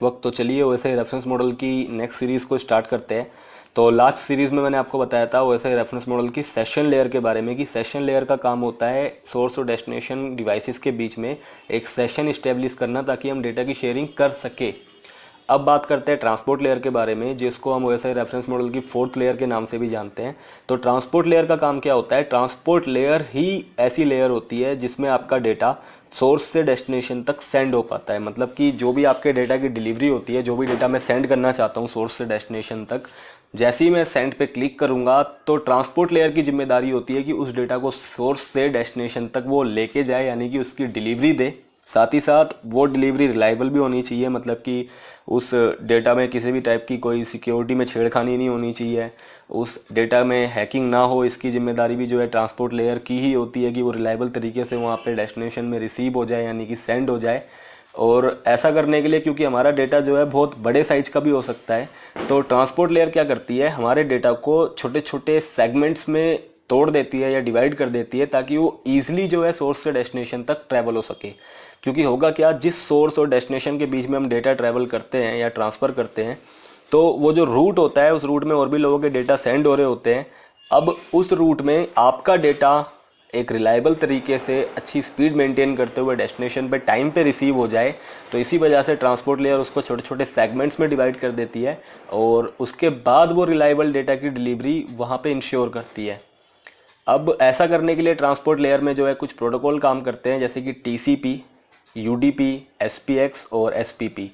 वक्त तो चलिए वैसे रेफरेंस मॉडल की नेक्स्ट सीरीज़ को स्टार्ट करते हैं। तो लास्ट सीरीज़ में मैंने आपको बताया था वैसे रेफरेंस मॉडल की सेशन लेयर के बारे में कि सेशन लेयर का काम होता है सोर्स और डेस्टिनेशन डिवाइसेस के बीच में एक सेशन इस्टेब्लिश करना ताकि हम डेटा की शेयरिंग कर सके। अब बात करते हैं ट्रांसपोर्ट लेयर के बारे में जिसको हम वैसे रेफरेंस मॉडल की फोर्थ लेयर के नाम से भी जानते हैं। तो ट्रांसपोर्ट लेयर का काम क्या होता है? ट्रांसपोर्ट लेयर ही ऐसी लेयर होती है जिसमें आपका डेटा सोर्स से डेस्टिनेशन तक सेंड हो पाता है। मतलब कि जो भी आपके डेटा की डिलीवरी होती है, जो भी डेटा मैं सेंड करना चाहता हूँ सोर्स से डेस्टिनेशन तक, जैसे ही मैं सेंड पे क्लिक करूंगा तो ट्रांसपोर्ट लेयर की जिम्मेदारी होती है कि उस डेटा को सोर्स से डेस्टिनेशन तक वो लेके जाए, यानी कि उसकी डिलीवरी दे। साथ ही साथ वो डिलीवरी रिलायबल भी होनी चाहिए, मतलब कि उस डेटा में किसी भी टाइप की कोई सिक्योरिटी में छेड़खानी नहीं होनी चाहिए, उस डेटा में हैकिंग ना हो। इसकी जिम्मेदारी भी जो है ट्रांसपोर्ट लेयर की ही होती है कि वो रिलायबल तरीके से वहाँ पे डेस्टिनेशन में रिसीव हो जाए, यानी कि सेंड हो जाए। और ऐसा करने के लिए, क्योंकि हमारा डेटा जो है बहुत बड़े साइज का भी हो सकता है, तो ट्रांसपोर्ट लेयर क्या करती है, हमारे डेटा को छोटे छोटे सेगमेंट्स में तोड़ देती है या डिवाइड कर देती है ताकि वो ईजिली जो है सोर्स से डेस्टिनेशन तक ट्रैवल हो सके। क्योंकि होगा क्या, जिस सोर्स और डेस्टिनेशन के बीच में हम डेटा ट्रैवल करते हैं या ट्रांसफ़र करते हैं, तो वो जो रूट होता है उस रूट में और भी लोगों के डेटा सेंड हो रहे होते हैं। अब उस रूट में आपका डेटा एक रिलायबल तरीके से अच्छी स्पीड मेंटेन करते हुए डेस्टिनेशन पे टाइम पे रिसीव हो जाए, तो इसी वजह से ट्रांसपोर्ट लेयर उसको छोटे छोटे सेगमेंट्स में डिवाइड कर देती है और उसके बाद वो रिलायबल डेटा की डिलीवरी वहाँ पे इंश्योर करती है। अब ऐसा करने के लिए ट्रांसपोर्ट लेयर में जो है कुछ प्रोटोकॉल काम करते हैं, जैसे कि टीसीपी, यूडीपी, एसपीएक्स और एसपीपी।